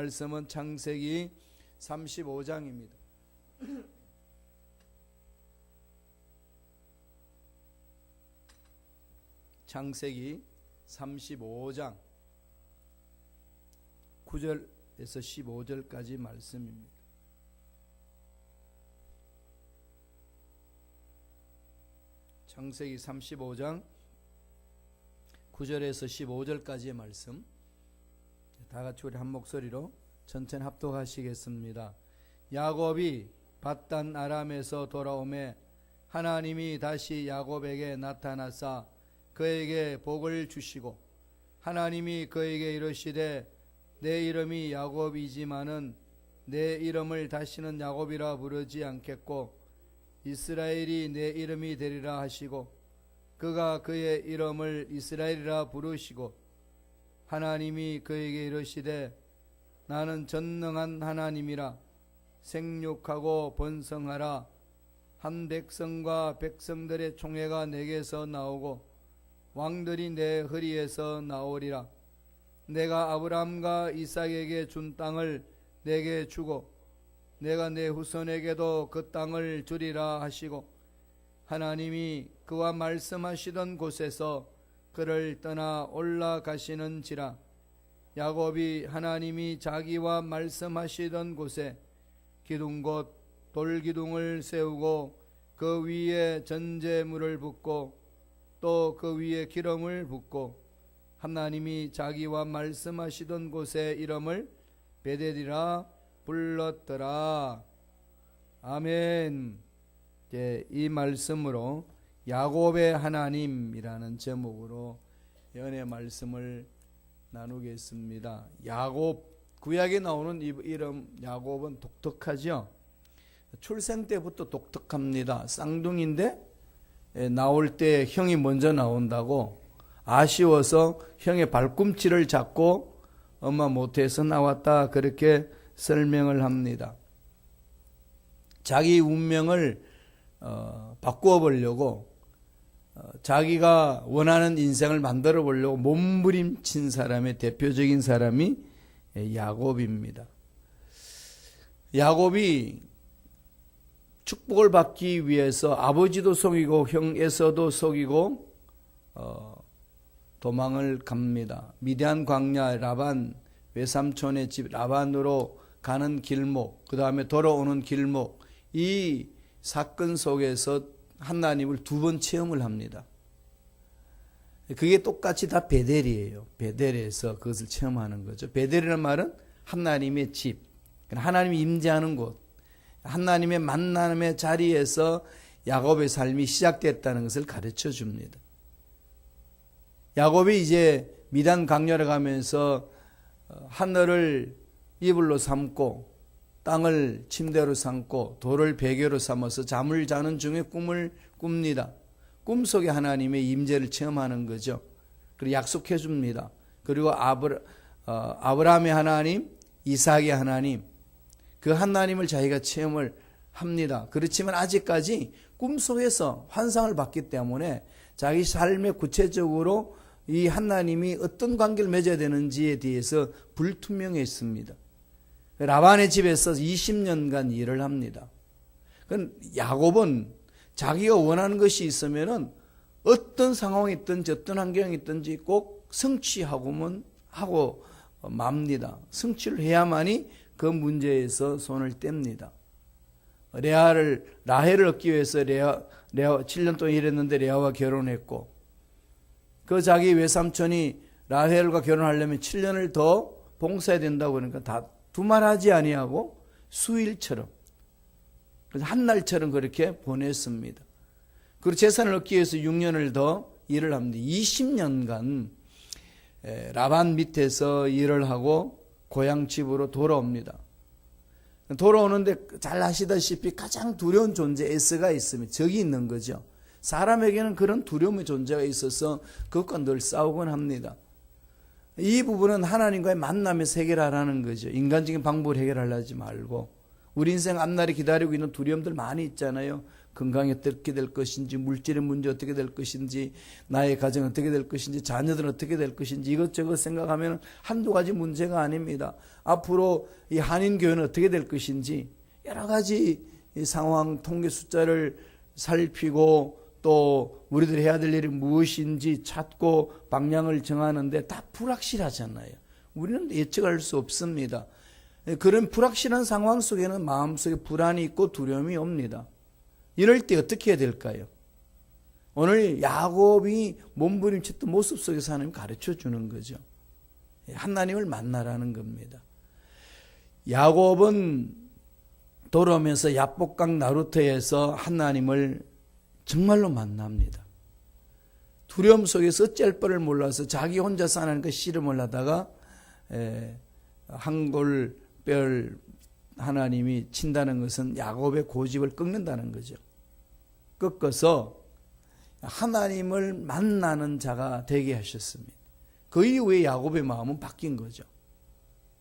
말씀은 창세기 35장입니다. 창세기 35장 9절에서 15절까지 말씀입니다. 창세기 35장 9절에서 15절까지의 말씀, 다 같이 우리 한 목소리로 전체 합독하시겠습니다. 야곱이 밧단 아람에서 돌아오매 하나님이 다시 야곱에게 나타나사 그에게 복을 주시고 하나님이 그에게 이르시되 내 이름이 야곱이지만은 내 이름을 다시는 야곱이라 부르지 않겠고 이스라엘이 내 이름이 되리라 하시고 그가 그의 이름을 이스라엘이라 부르시고 하나님이 그에게 이르시되 나는 전능한 하나님이라 생육하고 번성하라 한 백성과 백성들의 총회가 내게서 나오고 왕들이 내 허리에서 나오리라. 내가 아브라함과 이삭에게 준 땅을 내게 주고 내가 내 후손에게도 그 땅을 주리라 하시고 하나님이 그와 말씀하시던 곳에서 그를 떠나 올라가시는지라. 야곱이 하나님이 자기와 말씀하시던 곳에 기둥 곧 돌기둥을 세우고 그 위에 전제물을 붓고 또 그 위에 기름을 붓고 하나님이 자기와 말씀하시던 곳의 이름을 베델이라 불렀더라. 아멘. 이 말씀으로 야곱의 하나님이라는 제목으로 연의 말씀을 나누겠습니다. 야곱, 구약에 나오는 이 이름 야곱은 독특하죠. 출생 때부터 독특합니다. 쌍둥이인데 나올 때 형이 먼저 나온다고 아쉬워서 형의 발꿈치를 잡고 엄마 못해서 나왔다, 그렇게 설명을 합니다. 자기 운명을 바꾸어 보려고 자기가 원하는 인생을 만들어 보려고 몸부림친 사람의 대표적인 사람이 야곱입니다. 야곱이 축복을 받기 위해서 아버지도 속이고 형 에서도 속이고 도망을 갑니다. 미디안 광야 라반 외삼촌의 집 라반으로 가는 길목, 그 다음에 돌아오는 길목, 이 사건 속에서 하나님을 두 번 체험을 합니다. 그게 똑같이 다 베델이에요. 베델에서 그것을 체험하는 거죠. 베델이라는 말은 하나님의 집, 하나님이 임재하는 곳, 하나님의 만남의 자리에서 야곱의 삶이 시작됐다는 것을 가르쳐 줍니다. 야곱이 이제 미단 광야를 가면서 하늘을 이불로 삼고 땅을 침대로 삼고 돌을 베개로 삼아서 잠을 자는 중에 꿈을 꿉니다. 꿈속에 하나님의 임재를 체험하는 거죠. 그리고 약속해 줍니다. 그리고 아브라함의 하나님, 이삭의 하나님, 그 하나님을 자기가 체험을 합니다. 그렇지만 아직까지 꿈속에서 환상을 봤기 때문에 자기 삶에 구체적으로 이 하나님이 어떤 관계를 맺어야 되는지에 대해서 불투명했습니다. 라반의 집에서 20년간 일을 합니다. 야곱은 자기가 원하는 것이 있으면은 어떤 상황이 있든지 어떤 환경이 있든지 꼭 성취하고만 하고 맙니다. 성취를 해야만이 그 문제에서 손을 뗍니다. 라헬을 얻기 위해서 레아 7년 동안 일했는데 레아와 결혼했고, 그 자기 외삼촌이 라헬과 결혼하려면 7년을 더 봉사해야 된다고 그러니까 다 두말하지 아니하고 수일처럼, 그래서 한날처럼 그렇게 보냈습니다. 그리고 재산을 얻기 위해서 6년을 더 일을 합니다. 20년간 라반 밑에서 일을 하고 고향 집으로 돌아옵니다. 돌아오는데 잘 아시다시피 가장 두려운 존재 에스가 있으면 적이 있는 거죠. 사람에게는 그런 두려움의 존재가 있어서 그것과 늘 싸우곤 합니다. 이 부분은 하나님과의 만남에서 해결하라는 거죠. 인간적인 방법으로 해결하려지 말고 우리 인생 앞날에 기다리고 있는 두려움들 많이 있잖아요. 건강이 어떻게 될 것인지, 물질의 문제 어떻게 될 것인지, 나의 가정 어떻게 될 것인지, 자녀들은 어떻게 될 것인지, 이것저것 생각하면 한두 가지 문제가 아닙니다. 앞으로 이 한인교회는 어떻게 될 것인지, 여러 가지 이 상황, 통계 숫자를 살피고 또 우리들이 해야 될 일이 무엇인지 찾고 방향을 정하는데 다 불확실하잖아요. 우리는 예측할 수 없습니다. 그런 불확실한 상황 속에는 마음속에 불안이 있고 두려움이 옵니다. 이럴 때 어떻게 해야 될까요? 오늘 야곱이 몸부림쳤던 모습 속에서 하나님 가르쳐 주는 거죠. 하나님을 만나라는 겁니다. 야곱은 돌아오면서 야복강 나루터에서 하나님을 정말로 만납니다. 두려움 속에서 어찌할 바를 몰라서 자기 혼자서 하나님과 씨름을 하다가 한골뼈를 하나님이 친다는 것은 야곱의 고집을 꺾는다는 거죠. 꺾어서 하나님을 만나는 자가 되게 하셨습니다. 그 이후에 야곱의 마음은 바뀐 거죠.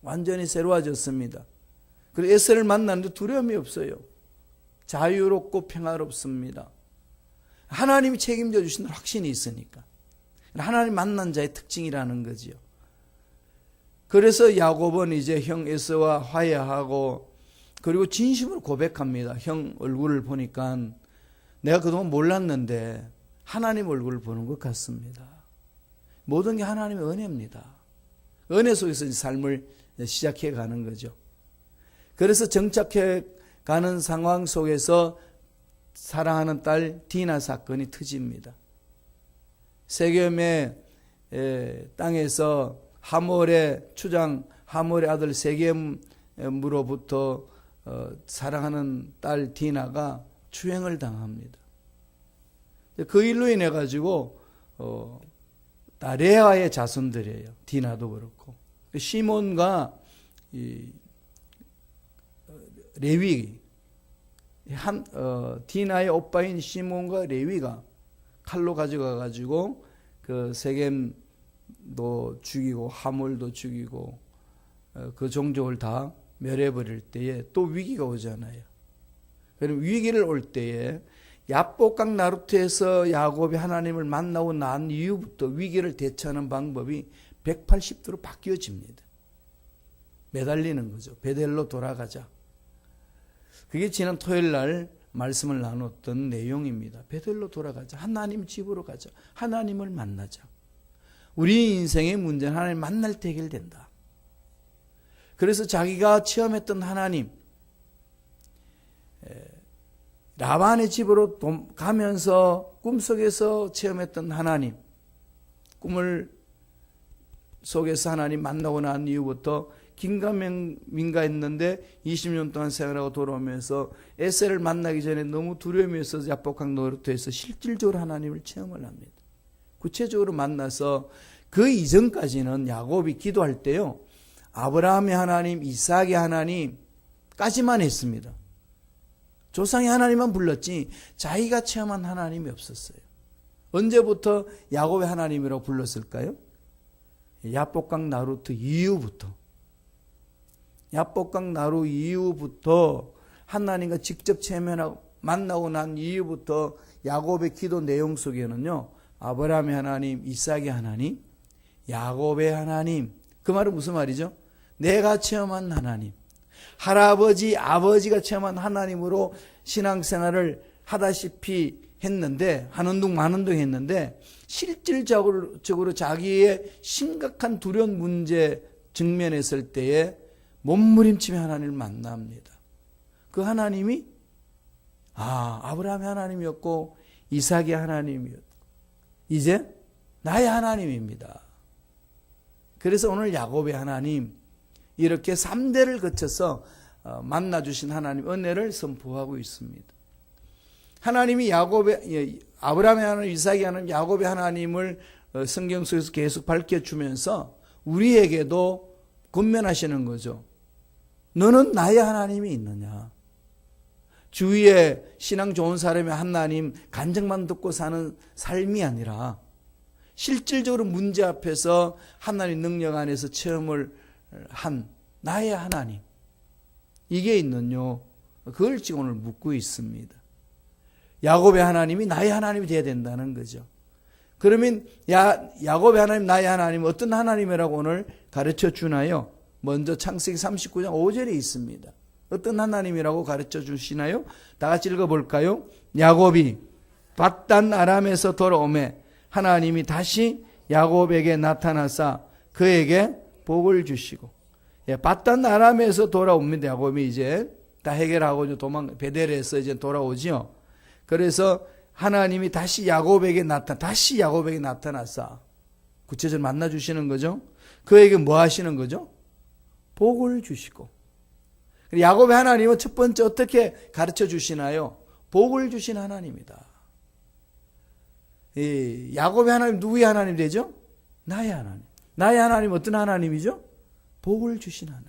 완전히 새로워졌습니다. 그리고 에서를 만나는데 두려움이 없어요. 자유롭고 평화롭습니다. 하나님이 책임져 주신 확신이 있으니까. 하나님 만난 자의 특징이라는 거지요. 그래서 야곱은 이제 형 에서와 화해하고 그리고 진심으로 고백합니다. 형 얼굴을 보니까 내가 그동안 몰랐는데 하나님 얼굴을 보는 것 같습니다. 모든 게 하나님의 은혜입니다. 은혜 속에서 삶을 시작해 가는 거죠. 그래서 정착해 가는 상황 속에서 사랑하는 딸 디나 사건이 터집니다. 세겜의 땅에서 하몰의 추장 하몰의 아들 세겜으로부터 사랑하는 딸 디나가 추행을 당합니다. 그 일로 인해 가지고 레아의 자손들이에요. 디나도 그렇고 시몬과 레위 디나의 오빠인 시몬과 레위가 칼로 가져가 가지고 그 세겜도 죽이고 하몰도 죽이고 그 종족을 다 멸해버릴 때에 또 위기가 오잖아요. 그럼 위기를 올 때에 야복강 나루터에서 야곱이 하나님을 만나고 난 이후부터 위기를 대처하는 방법이 180도로 바뀌어집니다. 매달리는 거죠. 베델로 돌아가자. 그게 지난 토요일 날 말씀을 나눴던 내용입니다. 베델로 돌아가자. 하나님 집으로 가자. 하나님을 만나자. 우리 인생의 문제는 하나님 만날 때 해결된다. 그래서 자기가 체험했던 하나님, 라반의 집으로 가면서 꿈속에서 체험했던 하나님, 꿈을 속에서 하나님 만나고 난 이후부터 긴가민가했는데 20년 동안 생활하고 돌아오면서 에셀을 만나기 전에 너무 두려움이 있어서 야복강 나루터에서 실질적으로 하나님을 체험을 합니다. 구체적으로 만나서 그 이전까지는 야곱이 기도할 때요, 아브라함의 하나님, 이삭의 하나님까지만 했습니다. 조상의 하나님만 불렀지 자기가 체험한 하나님이 없었어요. 언제부터 야곱의 하나님이라고 불렀을까요? 야복강 나루터 이후부터. 야복강 나루 이후부터 하나님과 직접 체험하고 만나고 난 이후부터 야곱의 기도 내용 속에는요, 아브라함의 하나님, 이삭의 하나님, 야곱의 하나님, 그 말은 무슨 말이죠? 내가 체험한 하나님, 할아버지, 아버지가 체험한 하나님으로 신앙생활을 하다시피 했는데, 하는 둥 마는 둥 했는데, 실질적으로 자기의 심각한 두려운 문제 직면했을 때에 몸부림치며 하나님을 만납니다. 그 하나님이 아브라함의 하나님이었고 이삭의 하나님이었고 이제 나의 하나님입니다. 그래서 오늘 야곱의 하나님, 이렇게 3대를 거쳐서 만나주신 하나님 은혜를 선포하고 있습니다. 하나님이 아브라함의 하나님, 이삭의 하나님, 야곱의 하나님을 성경 속에서 계속 밝혀주면서 우리에게도 권면하시는 거죠. 너는 나의 하나님이 있느냐? 주위에 신앙 좋은 사람의 하나님 간증만 듣고 사는 삶이 아니라 실질적으로 문제 앞에서 하나님 능력 안에서 체험을 한 나의 하나님, 이게 있느냐? 그걸 지금 오늘 묻고 있습니다. 야곱의 하나님이 나의 하나님이 되어야 된다는 거죠. 그러면 야곱의 하나님, 나의 하나님 어떤 하나님이라고 오늘 가르쳐 주나요? 먼저 창세기 39장 5절에 있습니다. 어떤 하나님이라고 가르쳐 주시나요? 다 같이 읽어볼까요? 야곱이 밧단 아람에서 돌아오매 하나님이 다시 야곱에게 나타나사 그에게 복을 주시고, 밧단 아람에서 돌아옵니다. 야곱이 이제 다 해결하고 베델에서 이제 돌아오죠. 그래서 하나님이 다시 야곱에게 나타나사 구체적으로 만나 주시는 거죠. 그에게 뭐 하시는 거죠? 복을 주시고. 야곱의 하나님은 첫 번째 어떻게 가르쳐 주시나요? 복을 주신 하나님이다. 야곱의 하나님 누구의 하나님 되죠? 나의 하나님. 나의 하나님 어떤 하나님이죠? 복을 주신 하나님.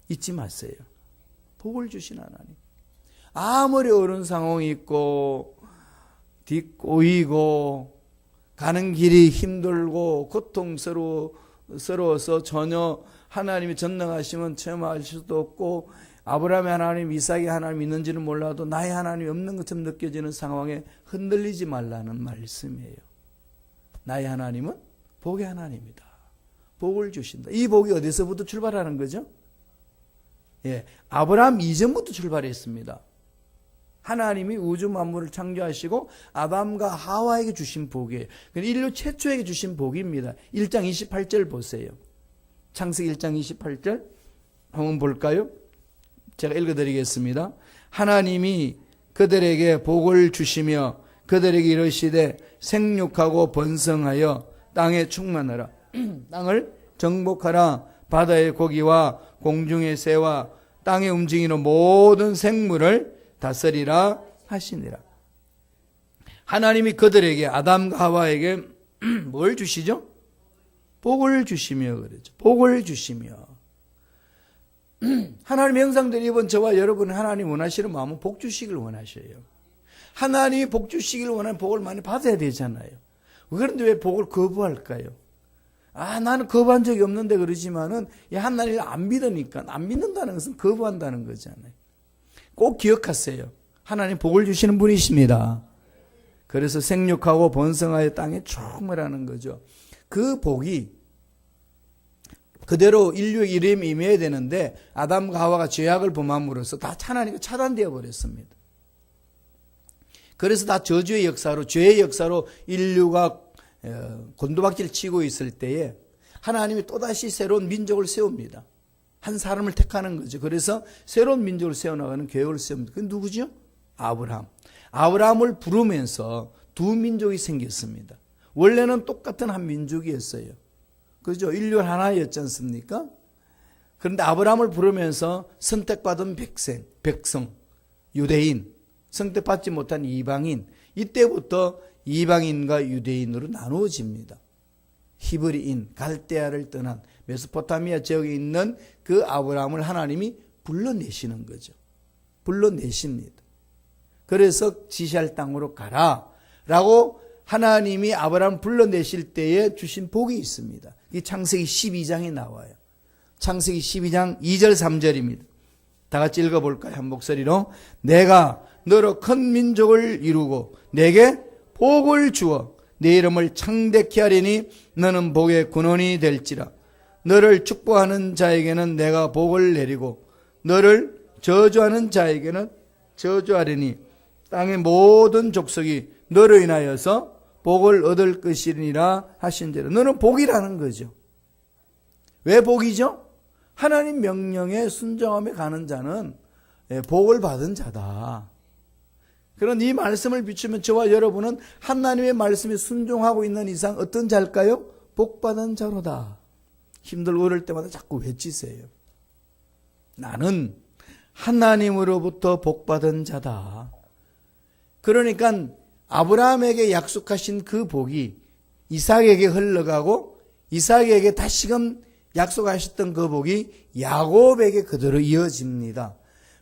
잊지 마세요. 복을 주신 하나님. 아무리 어려운 상황이 있고 뒷꼬이고 가는 길이 힘들고 고통스러워서 전혀 하나님이 전능하시면 체험할 수도 없고 아브라함의 하나님, 이삭의 하나님 있는지는 몰라도 나의 하나님이 없는 것처럼 느껴지는 상황에 흔들리지 말라는 말씀이에요. 나의 하나님은 복의 하나님이다. 복을 주신다. 이 복이 어디서부터 출발하는 거죠? 아브라함 이전부터 출발했습니다. 하나님이 우주 만물을 창조하시고 아담과 하와에게 주신 복이에요. 인류 최초에게 주신 복입니다. 1장 28절 보세요. 창세기 1장 28절 한번 볼까요? 제가 읽어드리겠습니다. 하나님이 그들에게 복을 주시며 그들에게 이르시되 생육하고 번성하여 땅에 충만하라. 땅을 정복하라. 바다의 고기와 공중의 새와 땅에 움직이는 모든 생물을 다스리라 하시니라. 하나님이 그들에게 아담과 하와에게 뭘 주시죠? 복을 주시며 그러죠. 복을 주시며. 하나님의 형상대로 입은 저와 여러분 하나님 원하시는 마음은 복 주시길 원하셔요. 하나님이 복 주시길 원하는 복을 많이 받아야 되잖아요. 그런데 왜 복을 거부할까요? 나는 거부한 적이 없는데 그러지만은 하나님을 안 믿으니까, 안 믿는다는 것은 거부한다는 거잖아요. 꼭 기억하세요. 하나님 복을 주시는 분이십니다. 그래서 생육하고 번성하여 땅에 충만하는 거죠. 그 복이 그대로 인류의 이름이 임해야 되는데 아담과 하와가 죄악을 범함으로써 다 하나님과 차단되어 버렸습니다. 그래서 다 저주의 역사로, 죄의 역사로 인류가 곤두박질 치고 있을 때에 하나님이 또다시 새로운 민족을 세웁니다. 한 사람을 택하는 거죠. 그래서 새로운 민족을 세워나가는 계획을 세웁니다. 그게 누구죠? 아브라함. 아브라함을 부르면서 두 민족이 생겼습니다. 원래는 똑같은 한 민족이었어요. 그죠? 인류 하나였지 않습니까? 그런데 아브라함을 부르면서 선택받은 백성, 유대인, 선택받지 못한 이방인, 이때부터 이방인과 유대인으로 나누어집니다. 히브리인, 갈대아를 떠난 메소포타미아 지역에 있는 그 아브라함을 하나님이 불러내시는 거죠. 불러내십니다. 그래서 지시할 땅으로 가라 라고 하나님이 아브라함을 불러내실 때에 주신 복이 있습니다. 이 창세기 12장에 나와요. 창세기 12장 2절 3절입니다. 다 같이 읽어볼까요? 한 목소리로. 내가 너로 큰 민족을 이루고 내게 복을 주어 내 이름을 창대케 하리니 너는 복의 근원이 될지라. 너를 축복하는 자에게는 내가 복을 내리고 너를 저주하는 자에게는 저주하리니 땅의 모든 족속이 너로 인하여서 복을 얻을 것이니라 하신대로. 너는 복이라는 거죠. 왜 복이죠? 하나님 명령에 순종하며 가는 자는 복을 받은 자다. 그런 이 말씀을 비추면 저와 여러분은 하나님의 말씀에 순종하고 있는 이상 어떤 자일까요? 복받은 자로다. 힘들고 어릴 때마다 자꾸 외치세요. 나는 하나님으로부터 복받은 자다. 그러니까 아브라함에게 약속하신 그 복이 이삭에게 흘러가고 이삭에게 다시금 약속하셨던 그 복이 야곱에게 그대로 이어집니다.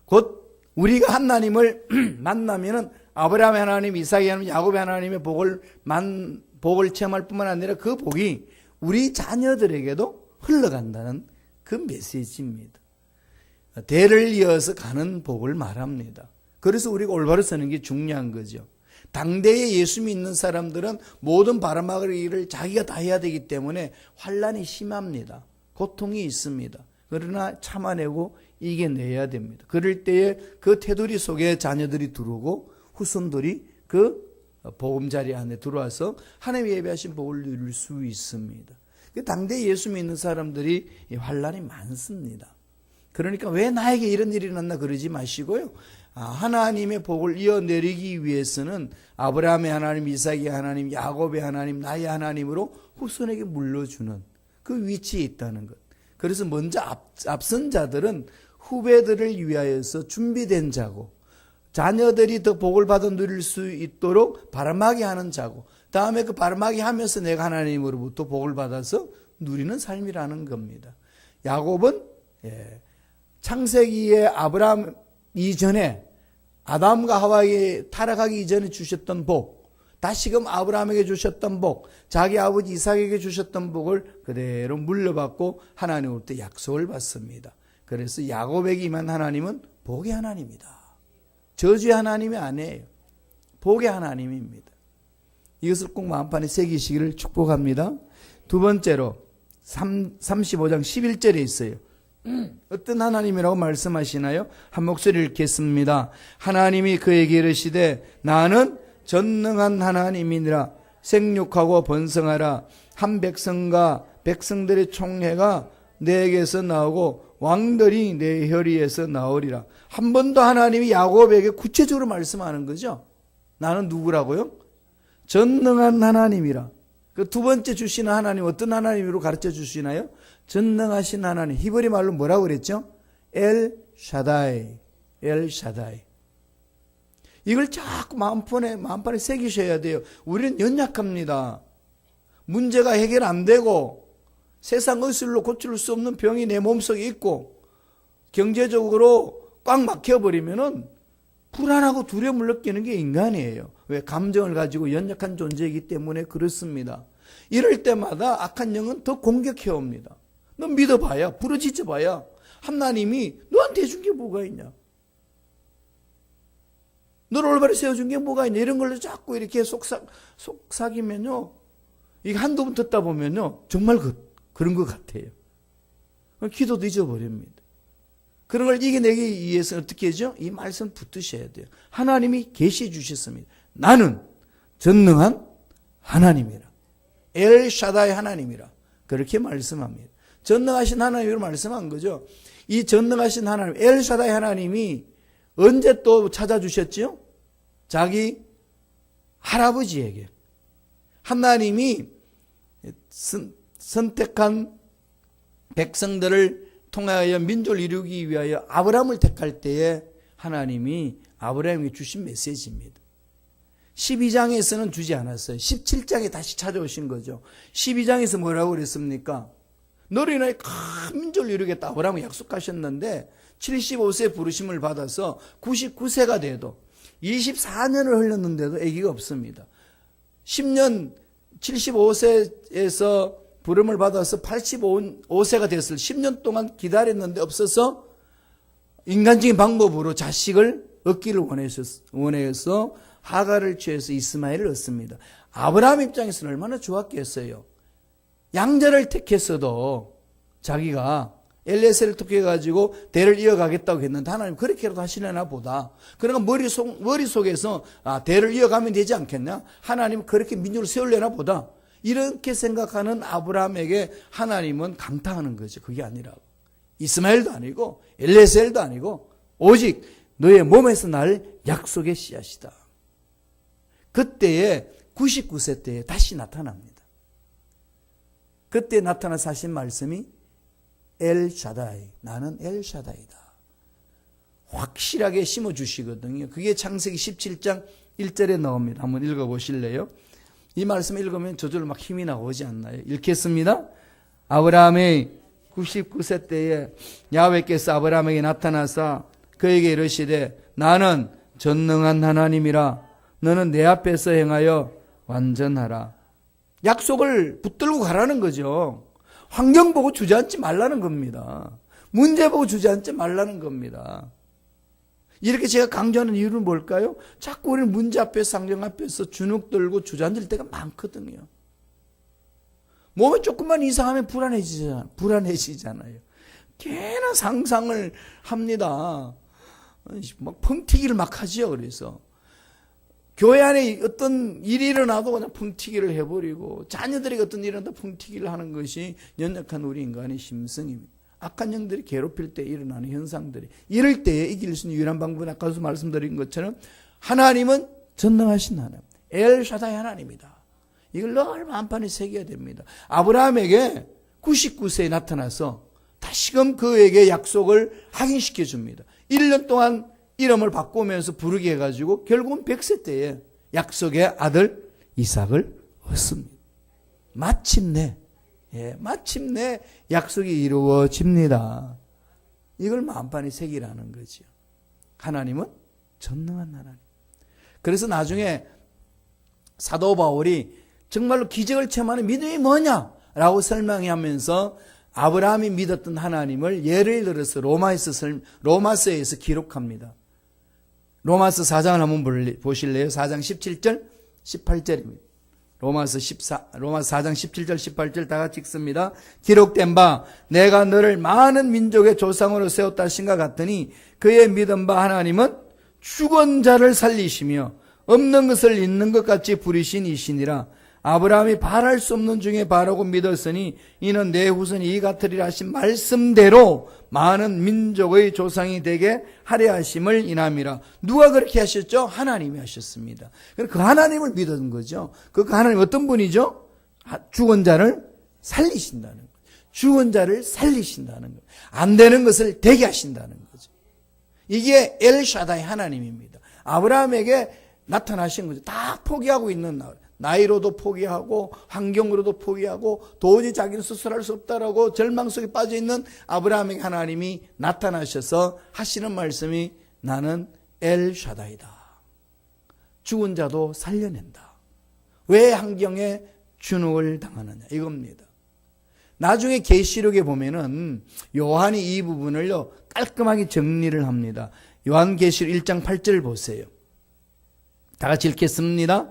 곧 우리가 하나님을 만나면은 아브라함의 하나님, 이삭의 하나님, 야곱의 하나님의 복을 체험할 뿐만 아니라 그 복이 우리 자녀들에게도 흘러간다는 그 메시지입니다. 대를 이어서 가는 복을 말합니다. 그래서 우리가 올바로 서는 게 중요한 거죠. 당대에 예수 믿는 사람들은 모든 바람막이를 자기가 다 해야 되기 때문에 환난이 심합니다. 고통이 있습니다. 그러나 참아내고 이겨내야 됩니다. 그럴 때에 그 테두리 속에 자녀들이 들어오고 후손들이 그 보금자리 안에 들어와서 하나님이 예배하신 복을 누릴 수 있습니다. 당대 예수 믿는 사람들이 환난이 많습니다. 그러니까 왜 나에게 이런 일이 일어났나 그러지 마시고요. 하나님의 복을 이어내리기 위해서는 아브라함의 하나님, 이삭의 하나님, 야곱의 하나님, 나의 하나님으로 후손에게 물려주는 그 위치에 있다는 것. 그래서 먼저 앞선 자들은 후배들을 위하여서 준비된 자고, 자녀들이 더 복을 받아 누릴 수 있도록 바람하게 하는 자고, 다음에 그 바람하게 하면서 내가 하나님으로부터 복을 받아서 누리는 삶이라는 겁니다. 야곱은 창세기에 아브라함 이전에 아담과 하와에게 타락하기 이전에 주셨던 복, 다시금 아브라함에게 주셨던 복, 자기 아버지 이삭에게 주셨던 복을 그대로 물려받고 하나님으로부터 약속을 받습니다. 그래서 야곱에게 임한 하나님은 복의 하나님이다. 저주의 하나님이 아니에요. 복의 하나님입니다. 이것을 꼭 마음판에 새기시기를 축복합니다. 두 번째로 35장 11절에 있어요. 어떤 하나님이라고 말씀하시나요? 한 목소리 읽겠습니다. 하나님이 그에게 이르시되 나는 전능한 하나님이니라. 생육하고 번성하라. 한 백성과 백성들의 총회가 내게서 나오고 왕들이 내 혈위에서 나오리라. 한 번 더 하나님이 야곱에게 구체적으로 말씀하는 거죠. 나는 누구라고요? 전능한 하나님이라. 그 두 번째 주시는 하나님 어떤 하나님으로 가르쳐 주시나요? 전능하신 하나님. 히브리 말로 뭐라고 그랬죠? 엘 샤다이. 엘 샤다이. 이걸 자꾸 마음판에 새기셔야 돼요. 우리는 연약합니다. 문제가 해결 안 되고 세상 의술로 고칠 수 없는 병이 내 몸속에 있고 경제적으로 꽉 막혀버리면은 불안하고 두려움을 느끼는 게 인간이에요. 왜? 감정을 가지고 연약한 존재이기 때문에 그렇습니다. 이럴 때마다 악한 영은 더 공격해옵니다. 너 믿어봐야, 부러지져봐야 하나님이 너한테 해준 게 뭐가 있냐? 너를 올바로 세워준 게 뭐가 있냐? 이런 걸로 자꾸 이렇게 속삭이면요. 이게 한두 번 듣다 보면요. 정말 그런 것 같아요. 기도도 잊어버립니다. 그런 걸 이겨내기 위해서 어떻게 하죠? 이 말씀 붙드셔야 돼요. 하나님이 계시해 주셨습니다. 나는 전능한 하나님이라. 엘 샤다이 하나님이라. 그렇게 말씀합니다. 전능하신 하나님으로 말씀한 거죠. 이 전능하신 하나님, 엘 샤다이 하나님이 언제 또 찾아주셨죠? 자기 할아버지에게. 하나님이 선택한 백성들을 통하여 민족을 이루기 위하여 아브라함을 택할 때에 하나님이 아브라함에게 주신 메시지입니다. 12장에서는 주지 않았어요. 17장에 다시 찾아오신 거죠. 12장에서 뭐라고 그랬습니까? 너로 인하여 큰 민족을 이루겠다. 아브라함이 약속하셨는데 75세 부르심을 받아서 99세가 돼도 24년을 흘렀는데도 아기가 없습니다. 10년 75세에서 부름을 받아서 85세가 됐을 10년 동안 기다렸는데 없어서 인간적인 방법으로 자식을 얻기를 원해서 하가를 취해서 이스마엘을 얻습니다. 아브라함 입장에서는 얼마나 좋았겠어요. 양자를 택했어도 자기가 엘리에셀을 택해가지고 대를 이어가겠다고 했는데 하나님 그렇게라도 하시려나 보다. 그러니까 머릿속에서 대를 이어가면 되지 않겠냐? 하나님 그렇게 민족을 세우려나 보다. 이렇게 생각하는 아브라함에게 하나님은 감탄하는 거죠. 그게 아니라고. 이스마엘도 아니고 엘리에셀도 아니고 오직 너의 몸에서 날 약속의 씨앗이다. 그때에 99세 때에 다시 나타납니다. 그때 나타나서 하신 말씀이 엘 샤다이. 나는 엘 샤다이다. 확실하게 심어주시거든요. 그게 창세기 17장 1절에 나옵니다. 한번 읽어보실래요? 이 말씀 읽으면 저절로 막 힘이 나오지 않나요? 읽겠습니다. 아브라함의 99세 때에 야훼께서 아브라함에게 나타나사 그에게 이르시되 나는 전능한 하나님이라 너는 내 앞에서 행하여 완전하라. 약속을 붙들고 가라는 거죠. 환경 보고 주저앉지 말라는 겁니다. 문제 보고 주저앉지 말라는 겁니다. 이렇게 제가 강조하는 이유는 뭘까요? 자꾸 우리는 문제 앞에서, 상정 앞에서 주눅 들고 주저앉을 때가 많거든요. 몸이 조금만 이상하면 불안해지잖아요. 괜한 상상을 합니다. 막 펑튀기를 막 하지요. 그래서 교회 안에 어떤 일이 일어나도 그냥 펑튀기를 해버리고, 자녀들이 어떤 일이 일어나도 펑튀기를 하는 것이 연약한 우리 인간의 심성입니다. 악한 영들이 괴롭힐 때 일어나는 현상들이, 이럴 때에 이길 수 있는 유일한 방법은 아까도 말씀드린 것처럼 하나님은 전능하신 하나님, 엘샤다이 하나님이다. 이걸 늘 마음판에 새겨야 됩니다. 아브라함에게 99세에 나타나서 다시금 그에게 약속을 확인시켜 줍니다. 1년 동안 이름을 바꾸면서 부르게 해가지고 결국은 100세 때에 약속의 아들 이삭을 얻습니다. 마침내 약속이 이루어집니다. 이걸 마음판에 새기라는 거죠. 하나님은 전능한 하나님. 그래서 나중에 사도 바울이 정말로 기적을 체험하는 믿음이 뭐냐라고 설명하면서 아브라함이 믿었던 하나님을 예를 들어서 로마서에서 기록합니다. 로마서 4장을 한번 보실래요? 4장 17절, 18절입니다. 로마서 4장 17절, 18절 다 같이 읽습니다. 기록된 바 내가 너를 많은 민족의 조상으로 세웠다 하신가 같으니 그의 믿은 바 하나님은 죽은 자를 살리시며 없는 것을 있는 것 같이 부리신 이시니라. 아브라함이 바랄 수 없는 중에 바라고 믿었으니 이는 내 후손이 이 같으리라 하신 말씀대로 많은 민족의 조상이 되게 하려 하심을 인함이라. 누가 그렇게 하셨죠? 하나님이 하셨습니다. 그 하나님을 믿은 거죠. 그 하나님 어떤 분이죠? 죽은 자를 살리신다는 거죠. 죽은 자를 살리신다는 거죠. 안 되는 것을 되게 하신다는 거죠. 이게 엘샤다이 하나님입니다. 아브라함에게 나타나신 거죠. 다 포기하고 있는 나이로도 포기하고 환경으로도 포기하고 도저히 자기는 스스로 할 수 없다라고 절망 속에 빠져있는 아브라함에게 하나님이 나타나셔서 하시는 말씀이 나는 엘샤다이다. 죽은 자도 살려낸다. 왜 환경에 주눅을 당하느냐 이겁니다. 나중에 계시록에 보면은 요한이 이 부분을요 깔끔하게 정리를 합니다. 요한계시록 1장 8절 보세요. 다 같이 읽겠습니다.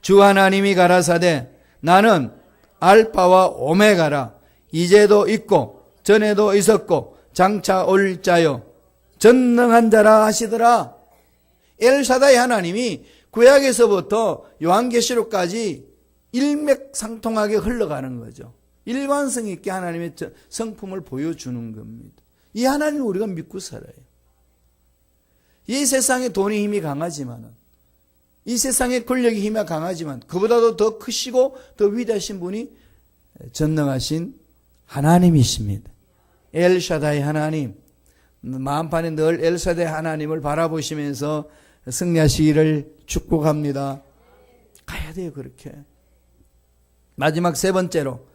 주 하나님이 가라사대 나는 알파와 오메가라. 이제도 있고 전에도 있었고 장차 올 자요 전능한 자라 하시더라. 엘샤다이 하나님이 구약에서부터 요한계시록까지 일맥상통하게 흘러가는 거죠. 일관성 있게 하나님의 성품을 보여주는 겁니다. 이 하나님을 우리가 믿고 살아요. 이 세상에 돈의 힘이 강하지만은, 이 세상의 권력의 힘이 강하지만 그보다도 더 크시고 더 위대하신 분이 전능하신 하나님이십니다. 엘샤다이 하나님, 마음판에 늘 엘샤다이 하나님을 바라보시면서 승리하시기를 축복합니다. 가야 돼요. 그렇게. 마지막 세 번째로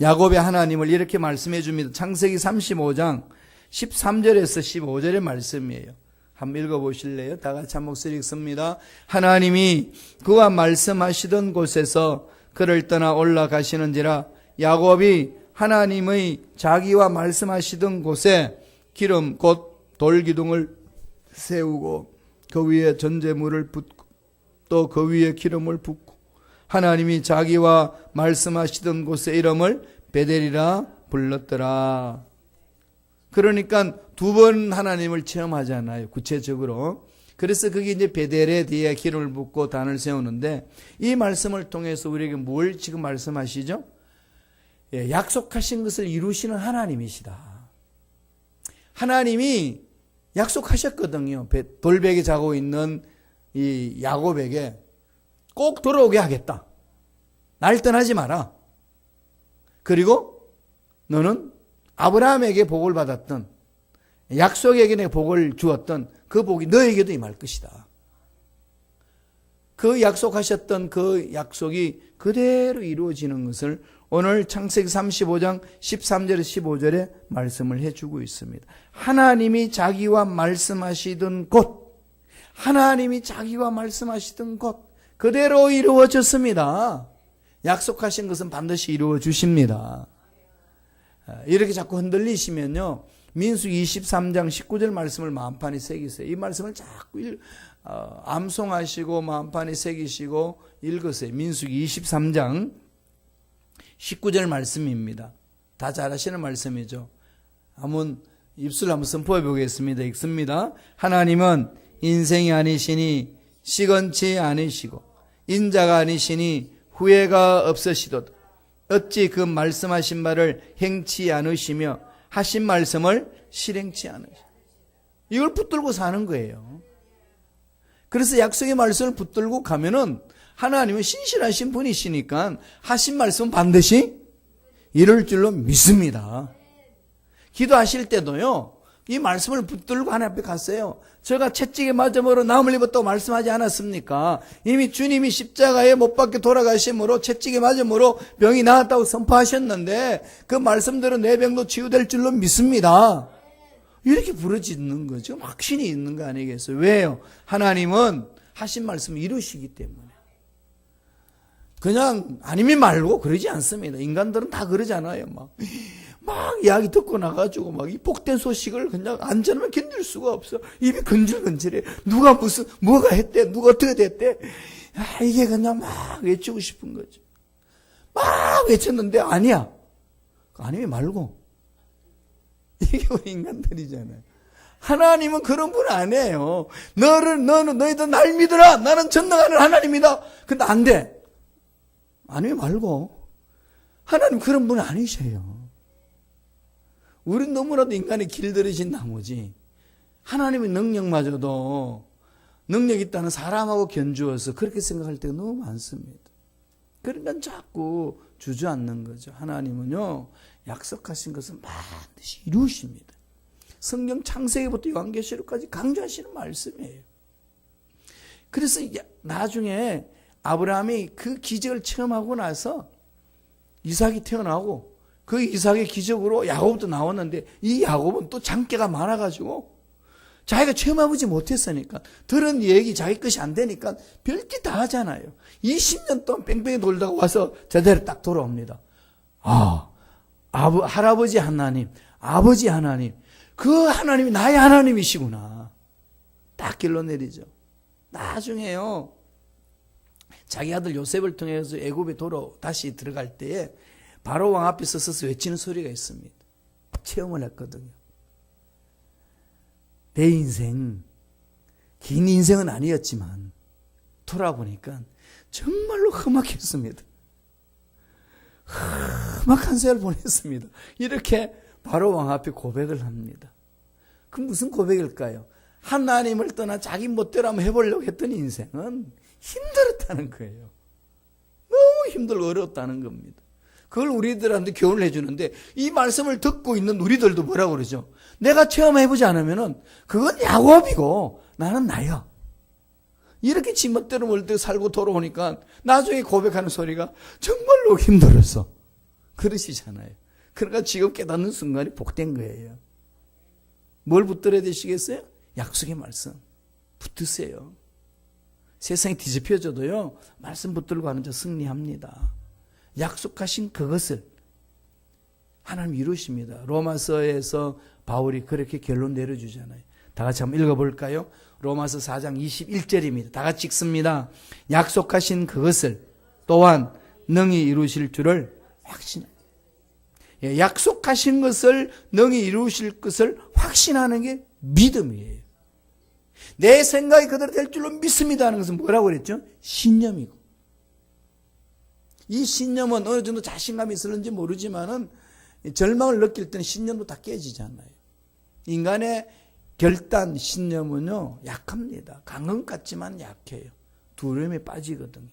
야곱의 하나님을 이렇게 말씀해 줍니다. 창세기 35장 13절에서 15절의 말씀이에요. 한번 읽어보실래요? 다 같이 한 목소리 읽습니다. 하나님이 그와 말씀하시던 곳에서 그를 떠나 올라가시는지라. 야곱이 하나님의 자기와 말씀하시던 곳에 기름 곧 돌기둥을 세우고 그 위에 전제물을 붓고 또 그 위에 기름을 붓고 하나님이 자기와 말씀하시던 곳의 이름을 베델이라 불렀더라. 그러니까 두 번 하나님을 체험하잖아요. 구체적으로. 그래서 그게 이제 베델에 뒤에 기름을 붓고 단을 세우는데, 이 말씀을 통해서 우리에게 뭘 지금 말씀하시죠? 약속하신 것을 이루시는 하나님이시다. 하나님이 약속하셨거든요. 돌베개 자고 있는 이 야곱에게 꼭 돌아오게 하겠다. 날 떠나지 마라. 그리고 너는 아브라함에게 복을 받았던, 약속에게 내 복을 주었던 그 복이 너에게도 임할 것이다. 그 약속하셨던 그 약속이 그대로 이루어지는 것을 오늘 창세기 35장 13절에서 15절에 말씀을 해주고 있습니다. 하나님이 자기와 말씀하시던 곳, 하나님이 자기와 말씀하시던 곳 그대로 이루어졌습니다. 약속하신 것은 반드시 이루어 주십니다. 이렇게 자꾸 흔들리시면요, 민수기 23장 19절 말씀을 마음판에 새기세요. 이 말씀을 자꾸 암송하시고 마음판에 새기시고 읽으세요. 민수기 23장 19절 말씀입니다. 다 잘 아시는 말씀이죠. 한번 입술 한번 선포해 보겠습니다. 읽습니다. 하나님은 인생이 아니시니 시건치 아니시고 인자가 아니시니 후회가 없으시도다. 어찌 그 말씀하신 바를 행치 않으시며 하신 말씀을 실행치 않으시며. 이걸 붙들고 사는 거예요. 그래서 약속의 말씀을 붙들고 가면은 하나님은 신실하신 분이시니까 하신 말씀은 반드시 이룰 줄로 믿습니다. 기도하실 때도요, 이 말씀을 붙들고 하나님 앞에 갔어요. 제가 채찍에 맞아 물어 나음을 입었다고 말씀하지 않았습니까? 이미 주님이 십자가에 못 박혀 돌아가심으로 채찍에 맞아 물어 병이 나았다고 선포하셨는데 그 말씀대로 내 병도 치유될 줄로 믿습니다. 이렇게 부르짖는 거죠. 확신이 있는 거 아니겠어요? 왜요? 하나님은 하신 말씀을 이루시기 때문에. 그냥 아니면 말고 그러지 않습니다. 인간들은 다 그러잖아요. 막 이야기 듣고 나가지고 막 이 복된 소식을 그냥 안 전하면 견딜 수가 없어. 입이 근질근질해. 누가 뭐가 했대, 누가 어떻게 됐대. 이게 그냥 막 외치고 싶은 거죠. 막 외쳤는데 아니야. 아니면 말고. 이게 우리 인간들이잖아요. 하나님은 그런 분 아니에요. 너희들 날 믿어라. 나는 전능하는 하나님이다. 근데 안 돼. 아니면 말고. 하나님 그런 분 아니셔요. 우린 너무나도 인간이 길들여진 나머지 하나님의 능력마저도 능력 있다는 사람하고 견주어서 그렇게 생각할 때가 너무 많습니다. 그러니까 자꾸 주저앉는 거죠. 하나님은요, 약속하신 것을 반드시 이루십니다. 성경 창세기부터 요한계시록까지 강조하시는 말씀이에요. 그래서 나중에 아브라함이 그 기적을 체험하고 나서 이삭이 태어나고 그 이삭의 기적으로 야곱도 나왔는데 이 야곱은 또 장깨가 많아가지고 자기가 체험해보지 못했으니까 들은 얘기 자기 것이 안 되니까 별짓 다 하잖아요. 20년 동안 뺑뺑이 돌다가 와서 제자리에 딱 돌아옵니다. 할아버지 하나님, 아버지 하나님, 그 하나님이 나의 하나님이시구나. 딱 길러내리죠. 나중에요, 자기 아들 요셉을 통해서 애굽에 다시 들어갈 때에 바로 왕 앞에 서서 외치는 소리가 있습니다. 체험을 했거든요. 내 인생, 긴 인생은 아니었지만 돌아보니까 정말로 험악했습니다. 험악한 세월을 보냈습니다. 이렇게 바로 왕 앞에 고백을 합니다. 그 무슨 고백일까요? 하나님을 떠나 자기 멋대로 한번 해보려고 했던 인생은 힘들었다는 거예요. 너무 힘들고 어려웠다는 겁니다. 그걸 우리들한테 교훈을 해주는데 이 말씀을 듣고 있는 우리들도 뭐라고 그러죠? 내가 체험해보지 않으면은 그건 야곱이고 나는 나야. 이렇게 지 멋대로 멀대 살고 돌아오니까 나중에 고백하는 소리가 정말로 힘들었어. 그러시잖아요. 그러니까 지금 깨닫는 순간이 복된 거예요. 뭘 붙들어야 되시겠어요? 약속의 말씀. 붙으세요. 세상이 뒤집혀져도요, 말씀 붙들고 가는 자 승리합니다. 약속하신 그것을 하나님 이루십니다. 로마서에서 바울이 그렇게 결론 내려주잖아요. 다 같이 한번 읽어볼까요? 로마서 4장 21절입니다. 다 같이 읽습니다. 약속하신 그것을 또한 능히 이루실 줄을 확신합니다. 약속하신 것을 능히 이루실 것을 확신하는 게 믿음이에요. 내 생각이 그대로 될 줄로 믿습니다 하는 것은 뭐라고 그랬죠? 신념이고. 이 신념은 어느 정도 자신감이 있을는지 모르지만은 절망을 느낄 때는 신념도 다 깨지잖아요. 인간의 결단 신념은요, 약합니다. 강은 같지만 약해요. 두려움에 빠지거든요.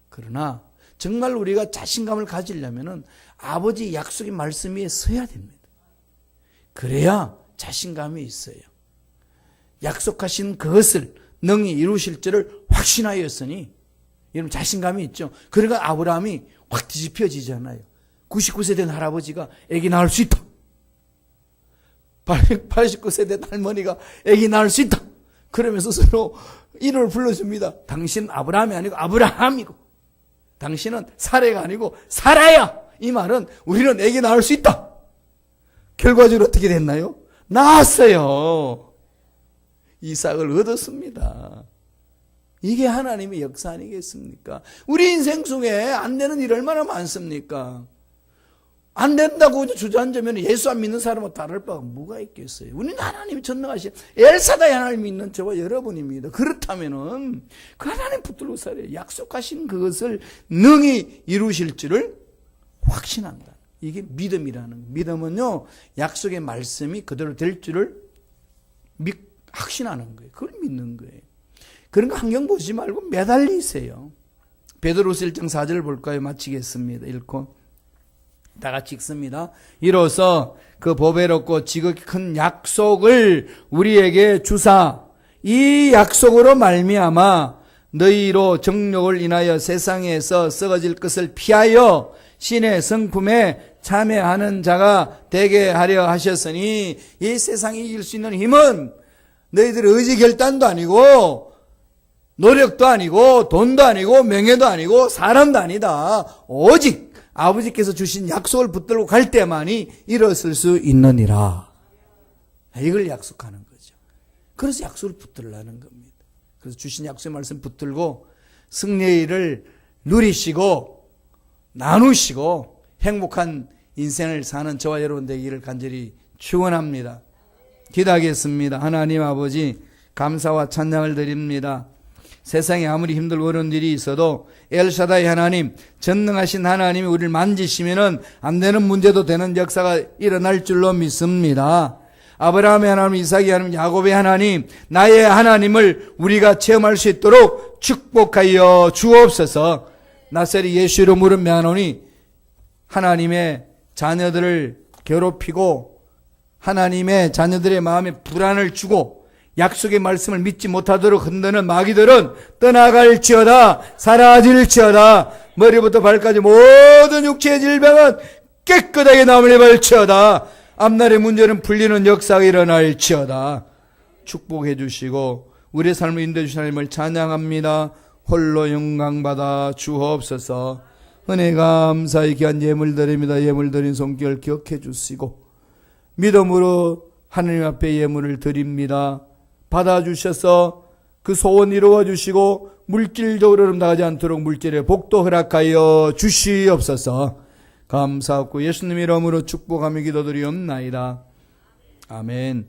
그러나 정말 우리가 자신감을 가지려면은 아버지 약속의 말씀 위에 서야 됩니다. 그래야 자신감이 있어요. 약속하신 그것을 능히 이루실 줄을 확신하였으니 여러분 자신감이 있죠. 그러니까 아브라함이 확 뒤집혀지잖아요. 99세 된 할아버지가 아기 낳을 수 있다. 89세 된 할머니가 아기 낳을 수 있다. 그러면서 서로 이름을 불러줍니다. 당신은 아브라함이 아니고 아브라함이고 당신은 사레가 아니고 사라야. 이 말은 우리는 아기 낳을 수 있다. 결과적으로 어떻게 됐나요? 낳았어요. 이삭을 얻었습니다. 이게 하나님의 역사 아니겠습니까? 우리 인생 속에 안 되는 일 얼마나 많습니까? 안 된다고 주저앉으면 예수 안 믿는 사람은 다를 바가 뭐가 있겠어요? 우리는 하나님이 전능하신 엘사다이 하나님 믿는 저와 여러분입니다. 그렇다면은 그 하나님 붙들고 살아요. 약속하신 그것을 능히 이루실 줄을 확신한다. 이게 믿음이라는 거예요. 믿음은요, 약속의 말씀이 그대로 될 줄을 확신하는 거예요. 그걸 믿는 거예요. 그런 거 환경 보지 말고 매달리세요. 베드로서 1장 4절을 볼까요? 마치겠습니다. 읽고 다 같이 읽습니다. 이로써 그 보배롭고 지극히 큰 약속을 우리에게 주사 이 약속으로 말미암아 너희로 정욕을 인하여 세상에서 썩어질 것을 피하여 신의 성품에 참여하는 자가 되게 하려 하셨으니 이 세상이 이길 수 있는 힘은 너희들의 의지 결단도 아니고 노력도 아니고 돈도 아니고 명예도 아니고 사람도 아니다. 오직 아버지께서 주신 약속을 붙들고 갈 때만이 일어설 수 있느니라. 이걸 약속하는 거죠. 그래서 약속을 붙들라는 겁니다. 그래서 주신 약속의 말씀 붙들고 승리의 일을 누리시고 나누시고 행복한 인생을 사는 저와 여러분 되기를 간절히 축원합니다. 기도하겠습니다. 하나님 아버지 감사와 찬양을 드립니다. 세상에 아무리 힘들고 어려운 일이 있어도 엘샤다이 하나님, 전능하신 하나님이 우리를 만지시면은 안 되는 문제도 되는 역사가 일어날 줄로 믿습니다. 아브라함의 하나님, 이삭의 하나님, 야곱의 하나님, 나의 하나님을 우리가 체험할 수 있도록 축복하여 주옵소서. 나사렛 예수 이름으로 명하노니 하나님의 자녀들을 괴롭히고 하나님의 자녀들의 마음에 불안을 주고 약속의 말씀을 믿지 못하도록 흔드는 마귀들은 떠나갈지어다, 사라질지어다. 머리부터 발까지 모든 육체의 질병은 깨끗하게 나음을 입을지어다. 앞날의 문제는 풀리는 역사가 일어날지어다. 축복해 주시고 우리의 삶을 인도해 주신 하나님을 찬양합니다. 홀로 영광받아 주옵소서. 은혜 감사히 귀한 예물 드립니다. 예물 드린 손길 기억해 주시고 믿음으로 하나님 앞에 예물을 드립니다. 받아주셔서 그 소원 이루어 주시고 물질적으로 나가지 않도록 물질의 복도 허락하여 주시옵소서. 감사하고 예수님 이름으로 축복하며 기도드리옵나이다. 아멘.